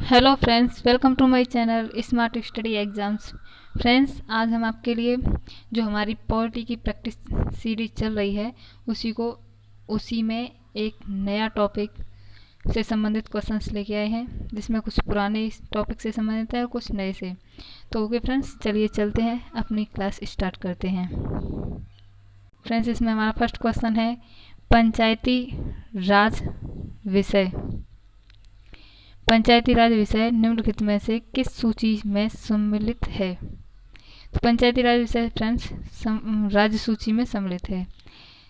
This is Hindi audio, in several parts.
Hello friends, welcome to my channel smart study exams. Friends, आज हम आपके लिए जो हमारी पॉलिटी की प्रैक्टिस सीरीज चल रही है उसी में एक नया टॉपिक से संबंधित क्वेश्चंस लेके आए हैं, जिसमें कुछ पुराने टॉपिक से संबंधित है और कुछ नए से। तो ओके फ्रेंड्स, चलिए चलते हैं, अपनी क्लास स्टार्ट करते हैं। फ्रेंड्स, इसमें हमारा फर्स्ट क्वेश्चन है पंचायती राज विषय। पंचायती राज विषय निम्नलिखित में से किस सूची में सम्मिलित है? तो पंचायती राज विषय फ्रेंड्स राज्य सूची में सम्मिलित है।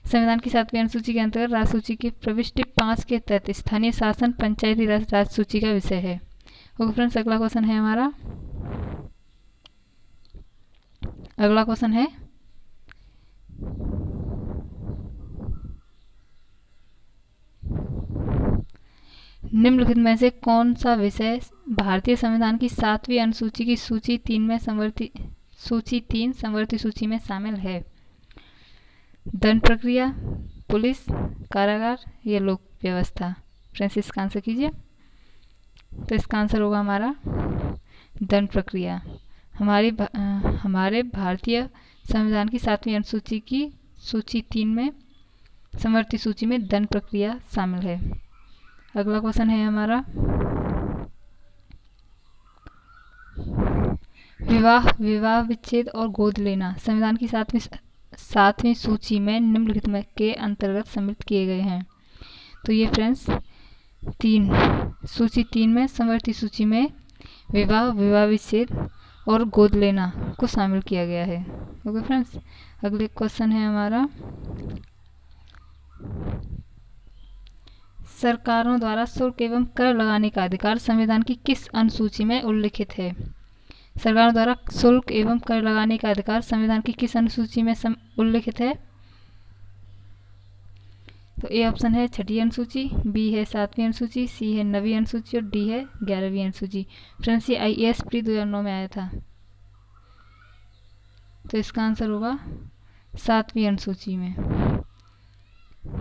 संविधान की 7वीं अनुसूची के अंतर्गत राज्य सूची की प्रविष्टि 5 के तहत स्थानीय शासन पंचायती राज राज्य सूची का विषय है। ओके फ्रेंड्स, अगला क्वेश्चन है हमारा। अगला क्वेश्चन है निम्नलिखित में से कौन सा विषय भारतीय संविधान की 7वीं अनुसूची की सूची 3 संवर्ती सूची में शामिल है? दंड प्रक्रिया, पुलिस, कारागार या लोक व्यवस्था? फ्रेंड्स, इसका आंसर कीजिए। तो इसका आंसर होगा हमारा दंड प्रक्रिया। हमारे भारतीय संविधान की 7वीं अनुसूची की सूची 3 में संवर्ती सूची में दंड प्रक्रिया शामिल है। अगला क्वेश्चन है हमारा विवाह विच्छेद और गोद लेना संविधान की 7वीं सूची में निम्नलिखित में के अंतर्गत सम्मिलित किए गए हैं। तो ये फ्रेंड्स सूची 3 में संवर्ती सूची में विवाह विच्छेद और गोद लेना को शामिल किया गया है। ओके फ्रेंड्स, अगले क्वेश्चन है हमारा सरकारों द्वारा शुल्क एवं कर लगाने का अधिकार संविधान की किस अनुसूची में उल्लिखित है? सरकारों द्वारा शुल्क एवं कर लगाने का अधिकार संविधान की किस अनुसूची में उल्लिखित है? तो ए ऑप्शन है 6ठी अनुसूची, बी है 7वीं अनुसूची, सी है 9वीं अनुसूची और डी है 11वीं अनुसूची। फ्रेंड्स, ये IAS प्री 2009 में आया था। तो इसका आंसर होगा 7वीं अनुसूची में।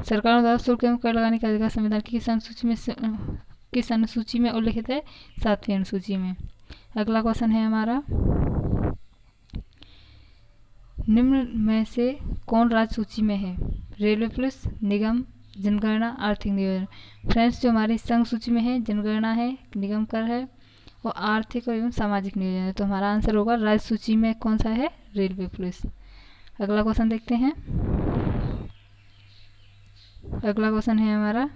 सरकारों द्वारा शुल्क एवं कर लगाने का अधिकार संविधान की किस अनुसूची में उल्लिखित है? 7वीं अनुसूची में। अगला क्वेश्चन है हमारा निम्न में से कौन राज्य सूची में है? रेलवे पुलिस, निगम, जनगणना, आर्थिक नियोजन? फ्रेंड्स, जो हमारी संघ सूची में है जनगणना है, निगम कर है और आर्थिक और एवं सामाजिक नियोजन है। तो हमारा आंसर होगा राज्य सूची में कौन सा है? Railway police. अगला क्वेश्चन देखते हैं। अगला क्वेश्चन है हमारा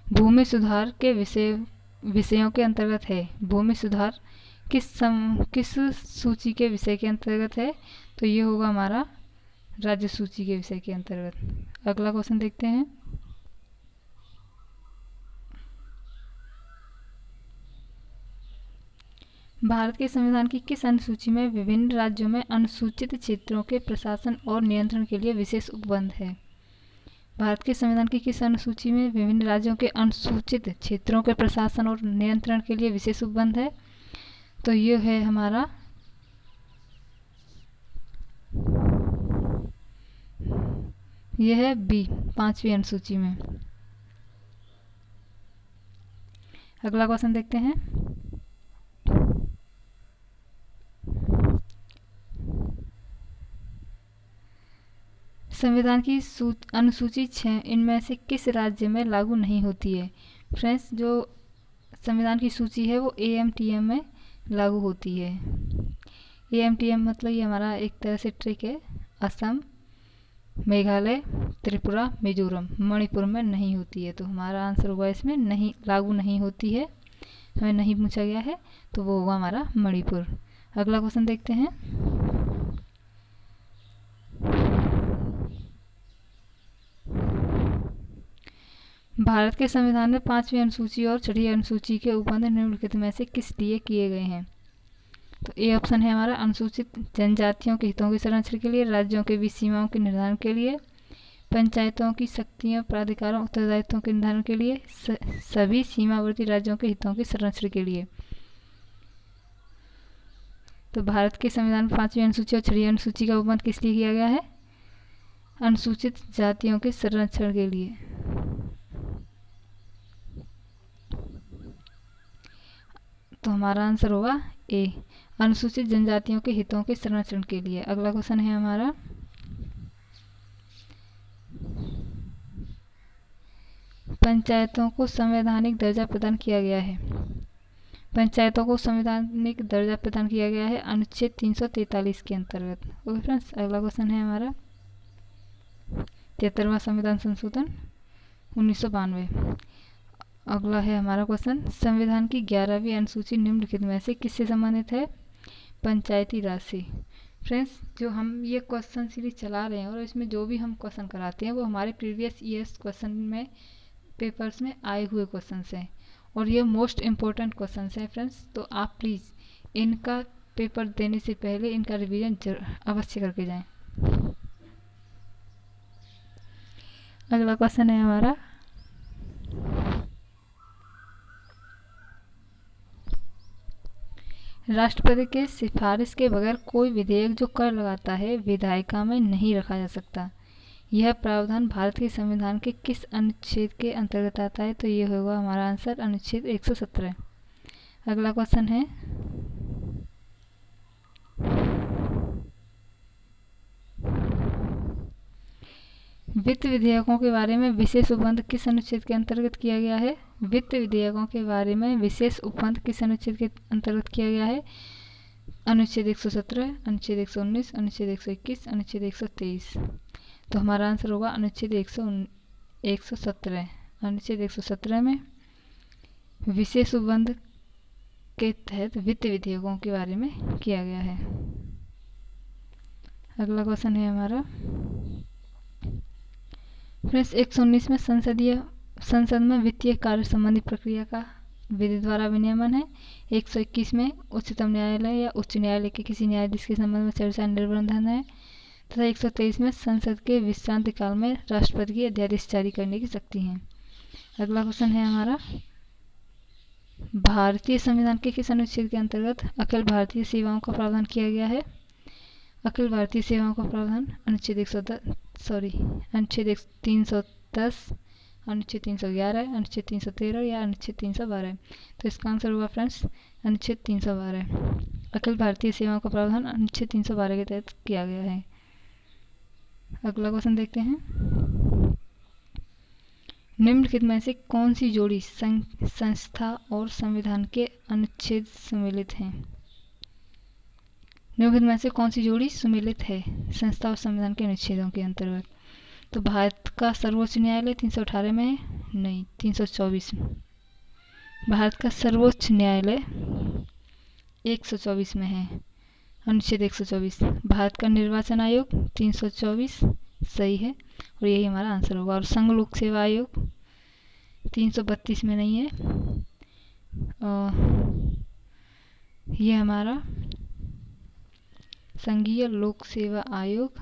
भूमि सुधार के विषयों के अंतर्गत है। भूमि सुधार किस सूची के विषय के अंतर्गत है? तो ये होगा हमारा राज्य सूची के विषय के अंतर्गत। अगला क्वेश्चन देखते हैं। भारत के संविधान की किस अनुसूची में विभिन्न राज्यों में अनुसूचित क्षेत्रों के प्रशासन और नियंत्रण के लिए विशेष उपबंध है? भारत के संविधान की किस अनुसूची में विभिन्न राज्यों के अनुसूचित क्षेत्रों के प्रशासन और नियंत्रण के लिए विशेष उपबंध है? तो ये है हमारा यह है बी, 5वीं अनुसूची में। अगला क्वेश्चन देखते हैं। संविधान की अनुसूची 6 इनमें से किस राज्य में लागू नहीं होती है? फ्रेंड्स, जो संविधान की सूची है वो AMTM में लागू होती है। AMTM मतलब ये हमारा एक तरह से ट्रिक है। असम, मेघालय, त्रिपुरा, मिजोरम, मणिपुर में नहीं होती है। तो हमारा आंसर होगा इसमें नहीं, लागू नहीं होती है, हमें नहीं पूछा गया है, तो वो होगा हमारा मणिपुर। अगला क्वेश्चन देखते हैं। भारत के संविधान में 5वीं अनुसूची और 6ठी अनुसूची के उपबंध निम्नलिखित में से किस लिए किए गए हैं? तो ए ऑप्शन है हमारा अनुसूचित जनजातियों के हितों के संरक्षण के लिए, राज्यों के बीच सीमाओं के निर्धारण के लिए, पंचायतों की शक्तियों, प्राधिकारों, उत्तरदायित्वों के निर्धारण के लिए, सभी सीमावर्ती राज्यों के हितों के संरक्षण के लिए। तो भारत के संविधान में 5वीं अनुसूची और 6ठी अनुसूची का उपबंध किस लिए किया गया है? अनुसूचित जातियों के संरक्षण के लिए। तो हमारा आंसर होगा ए, अनुसूचित जनजातियों के हितों के संरक्षण के लिए। अगला क्वेश्चन है हमारा, पंचायतों को संवैधानिक दर्जा प्रदान किया गया है। पंचायतों को संवैधानिक दर्जा प्रदान किया गया है अनुच्छेद 343 के अंतर्गत। ओके फ्रेंड्स, अगला क्वेश्चन है हमारा, 73वां संविधान संशोधन 1992। अगला है हमारा क्वेश्चन, संविधान की 11वीं अनुसूची निम्नलिखित में से किससे संबंधित है? पंचायती राज से। फ्रेंड्स, जो हम ये क्वेश्चन सीरीज चला रहे हैं और इसमें जो भी हम क्वेश्चन कराते हैं वो हमारे प्रीवियस ईयर्स क्वेश्चन में पेपर्स में आए हुए क्वेश्चंस हैं और ये मोस्ट इम्पोर्टेंट क्वेश्चंस हैं फ्रेंड्स। तो आप प्लीज़ इनका पेपर देने से पहले इनका रिवीजन अवश्य करके जाएं। अगला क्वेश्चन है हमारा, राष्ट्रपति के सिफारिश के बगैर कोई विधेयक जो कर लगाता है विधायिका में नहीं रखा जा सकता। यह प्रावधान भारत के संविधान के किस अनुच्छेद के अंतर्गत आता है? तो ये होगा हमारा आंसर अनुच्छेद 117। अगला क्वेश्चन है, वित्त विधेयकों के बारे में विशेष उपबंध किस अनुच्छेद के अंतर्गत किया गया है? वित्त विधेयकों के बारे में विशेष उपबंध किस अनुच्छेद के अंतर्गत किया गया है? अनुच्छेद 117, अनुच्छेद 119, अनुच्छेद 121, अनुच्छेद 123। तो हमारा आंसर होगा अनुच्छेद 117। अनुच्छेद 117 में विशेष उपबंध के तहत वित्त विधेयकों के बारे में किया गया है। अगला क्वेश्चन है हमारा, फ्रेंड्स 119 में संसद में वित्तीय कार्य संबंधी प्रक्रिया का विधि द्वारा विनियमन है। 121 में उच्चतम न्यायालय या उच्च न्यायालय के किसी न्यायाधीश के संबंध में चर्चा निर्बंधन है तथा 123 में संसद के विश्रांति काल में राष्ट्रपति की अध्यादेश जारी करने की शक्ति है। अगला क्वेश्चन है हमारा, भारतीय संविधान के किस अनुच्छेद के अंतर्गत अखिल भारतीय सेवाओं का प्रावधान किया गया है? अखिल भारतीय सेवाओं का प्रावधान अनुच्छेद 310, अनुच्छेद 311, अनुच्छेद 313 या अनुच्छेद 312। तो इसका आंसर होगा फ्रेंड्स अनुच्छेद 312। अखिल भारतीय सेवाओं का प्रावधान अनुच्छेद 312 के तहत किया गया है। अगला क्वेश्चन देखते हैं, निम्नलिखित में से कौन सी जोड़ी संस्था और संविधान के अनुच्छेद सम्मिलित हैं? निम्नलिखित में से कौन सी जोड़ी सम्मिलित है संस्था और संविधान के अनुच्छेदों के अंतर्गत? तो भारत का सर्वोच्च न्यायालय 318 में है? नहीं, 324 में। भारत का सर्वोच्च न्यायालय 124 में है, अनुच्छेद 124। भारत का निर्वाचन आयोग 324 सही है और यही हमारा आंसर होगा। और संघ लोक सेवा आयोग 332 में नहीं है, ये हमारा संघीय लोक सेवा आयोग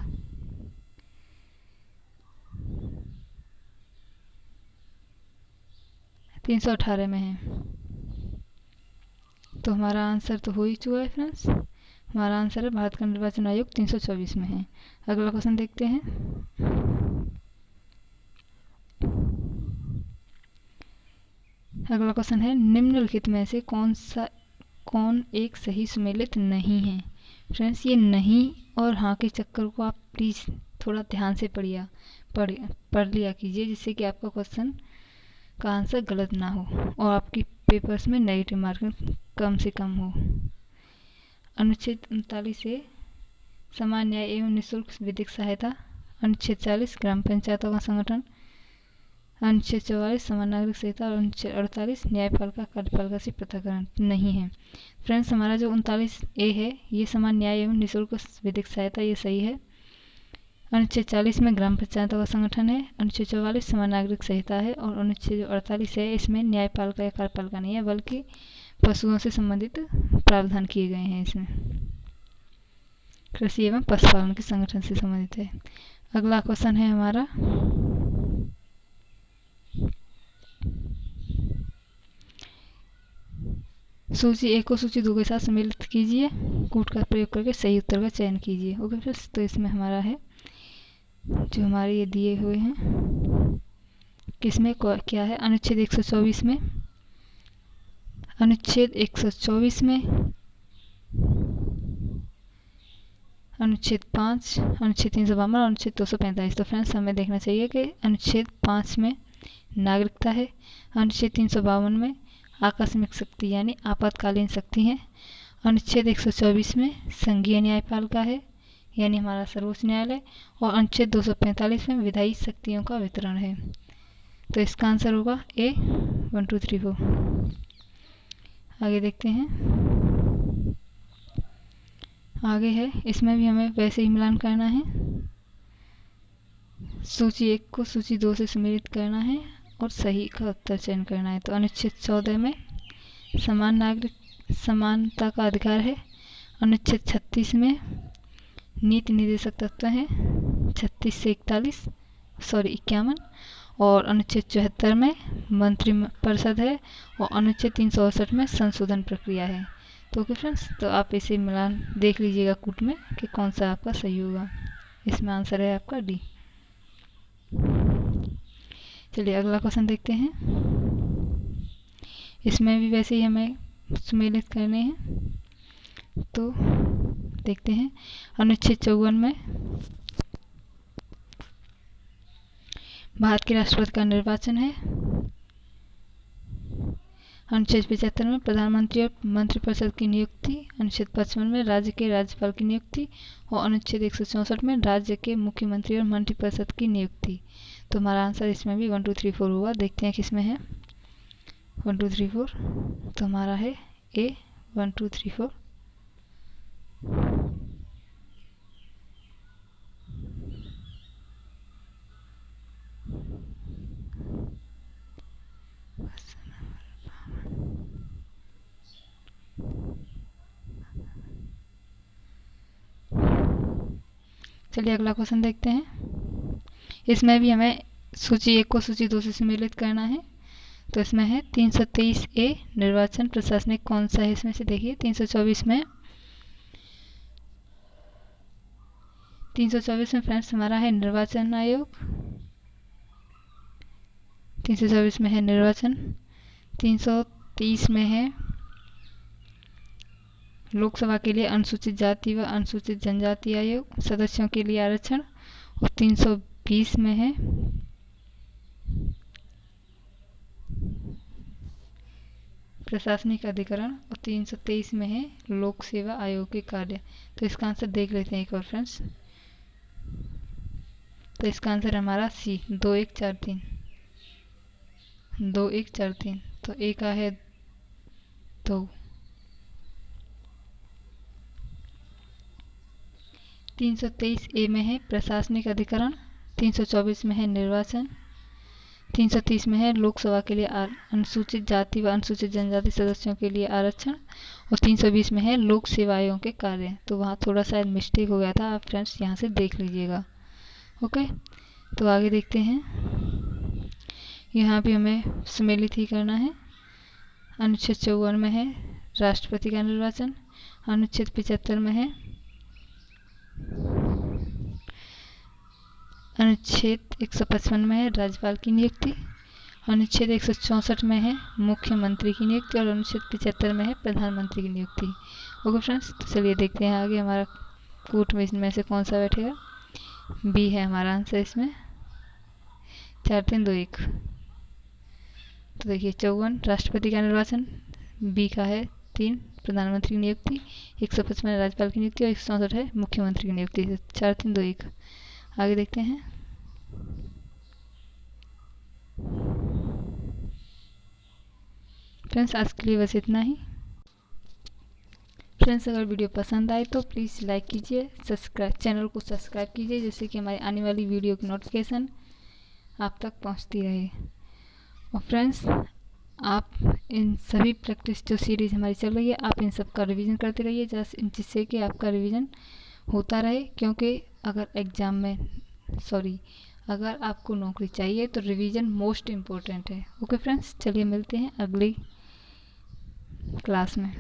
318 में है। तो हमारा आंसर तो हो ही चुका है फ्रेंड्स। हमारा आंसर है भारत का निर्वाचन आयोग 324 में है। अगला क्वेश्चन देखते हैं, अगला क्वेश्चन है, निम्नलिखित में से कौन एक सही सुमेलित नहीं है? फ्रेंड्स, ये नहीं और हाँ के चक्कर को आप प्लीज़ थोड़ा ध्यान से पढ़ लिया कीजिए, जिससे कि आपका क्वेश्चन का आंसर गलत ना हो और आपकी पेपर्स में नेगेटिव मार्किंग कम से कम हो। अनुच्छेद 39 से समान न्याय एवं निःशुल्क विधिक सहायता, अनुच्छेद 40 ग्राम पंचायतों का संगठन, अनुच्छेद 44 समान नागरिक संहिता और अनुच्छेद 48 न्यायपालिका कार्यपालिका से पृथक्करण नहीं है। फ्रेंड्स, हमारा जो 39A है ये समान न्याय एवं निःशुल्क विधिक सहायता, ये सही है। अनुच्छेद 40 में ग्राम पंचायतों का संगठन है, अनुच्छेद 44 समान नागरिक संहिता है और अनुच्छेद 48 है इसमें न्यायपालिका या कार्यपालिका नहीं है बल्कि पशुओं से संबंधित प्रावधान किए गए हैं। इसमें कृषि एवं पशुपालन के संगठन से संबंधित है। अगला क्वेश्चन है हमारा, सूची 1 को सूची 2 के साथ सम्मिलित कीजिए, कूट का प्रयोग करके सही उत्तर का चयन कीजिए। ओके फ्रेंड्स, तो इसमें हमारा है जो हमारे ये दिए हुए हैं, किसमें क्या है? अनुच्छेद 124 में अनुच्छेद 124 में, अनुच्छेद 5, अनुच्छेद 352 और अनुच्छेद 245। तो फ्रेंड्स हमें देखना चाहिए कि अनुच्छेद 5 में नागरिकता है, अनुच्छेद 352 में आकस्मिक शक्ति यानी आपातकालीन शक्ति है, अनुच्छेद 124 में संघीय न्यायपालिका है यानी हमारा सर्वोच्च न्यायालय, और अनुच्छेद 245 में विधायी शक्तियों का वितरण है। तो इसका आंसर होगा ए 1 2 3 4। आगे देखते हैं, आगे है, इसमें भी हमें वैसे ही मिलान करना है। सूची 1 को सूची 2 से सम्मिलित करना है और सही का उत्तर चयन करना है। तो अनुच्छेद 14 में समानता का अधिकार है, अनुच्छेद 36 में नीति निर्देशक तत्व है 36 से 51, और अनुच्छेद 74 में मंत्रिपरिषद है, और अनुच्छेद 368 में संशोधन प्रक्रिया है। तो ओके फ्रेंड्स, तो आप इसे मिलान देख लीजिएगा कूट में कि कौन सा आपका सही होगा। इसमें आंसर है आपका डी। चलिए अगला क्वेश्चन देखते हैं। इसमें भी वैसे ही हमें सम्मिलित करने हैं। तो देखते हैं, अनुच्छेद 54 में भारत के राष्ट्रपति का निर्वाचन है, अनुच्छेद 75 में प्रधानमंत्री और मंत्रिपरिषद की नियुक्ति, अनुच्छेद 55 में राज्य के राज्यपाल की नियुक्ति, और अनुच्छेद 164 में राज्य के मुख्यमंत्री और मंत्रिपरिषद की नियुक्ति। तो हमारा आंसर इसमें भी 1 2 3 4 होगा। देखते हैं किसमें है 1 2 3 4। तो हमारा है ए 1 2 3 4। चलिए अगला क्वेश्चन देखते हैं। इसमें भी हमें सूची 1 को सूची 2 से सम्मिलित करना है। तो इसमें है 323 ए निर्वाचन प्रशासनिक कौन सा है इसमें से? देखिए 324 में फ्रेंड्स हमारा है निर्वाचन आयोग, 324 में है निर्वाचन, 330 में है लोकसभा के लिए अनुसूचित जाति व अनुसूचित जनजाति आयोग सदस्यों के लिए आरक्षण, और 320 में है प्रशासनिक अधिकरण, और 323 में है लोक सेवा आयोग के कार्य। तो इसका आंसर देख लेते हैं एक बार फ्रेंड्स। तो इसका आंसर हमारा सी 2 1 4 3, 2 1 4 3। तो ए का है 2। 323 ए में है प्रशासनिक अधिकरण, 324 में है निर्वाचन, 330 में है लोकसभा के लिए अनुसूचित जाति व अनुसूचित जनजाति सदस्यों के लिए आरक्षण, और 320 में है लोक सेवा आयोग के कार्य। तो वहाँ थोड़ा सा मिस्टेक हो गया था, आप फ्रेंड्स यहाँ से देख लीजिएगा। ओके, तो आगे देखते हैं। यहाँ भी हमें सम्मिलित ही करना है। अनुच्छेद 54 में है राष्ट्रपति का निर्वाचन, अनुच्छेद 75 में है अनुच्छेद 155 में है राज्यपाल की नियुक्ति, अनुच्छेद 164 में है मुख्यमंत्री की नियुक्ति, और अनुच्छेद 75 में है प्रधानमंत्री की नियुक्ति। ओके फ्रेंड्स, तो चलिए देखते हैं आगे हमारा कूट में इसमें से कौन सा बैठेगा। बी है हमारा आंसर इसमें 4 3 2 1। तो देखिए 54 राष्ट्रपति का निर्वाचन, बी का है 3 प्रधानमंत्री की नियुक्ति, 155 राज्यपाल की नियुक्ति, और 164 है मुख्यमंत्री की नियुक्ति। 4 3 2 1। आगे देखते हैं। फ्रेंड्स आज के लिए बस इतना ही। फ्रेंड्स अगर वीडियो पसंद आए तो प्लीज़ लाइक कीजिए, चैनल को सब्सक्राइब कीजिए, जिससे कि हमारी आने वाली वीडियो की नोटिफिकेशन आप तक पहुंचती रहे। और फ्रेंड्स आप इन सभी प्रैक्टिस जो सीरीज़ हमारी चल रही है, आप इन सब का रिवीजन करते रहिए, जिससे कि आपका रिवीजन होता रहे। क्योंकि अगर आपको नौकरी चाहिए तो रिवीजन मोस्ट इम्पोर्टेंट है। ओके फ्रेंड्स, चलिए मिलते हैं अगली क्लास में।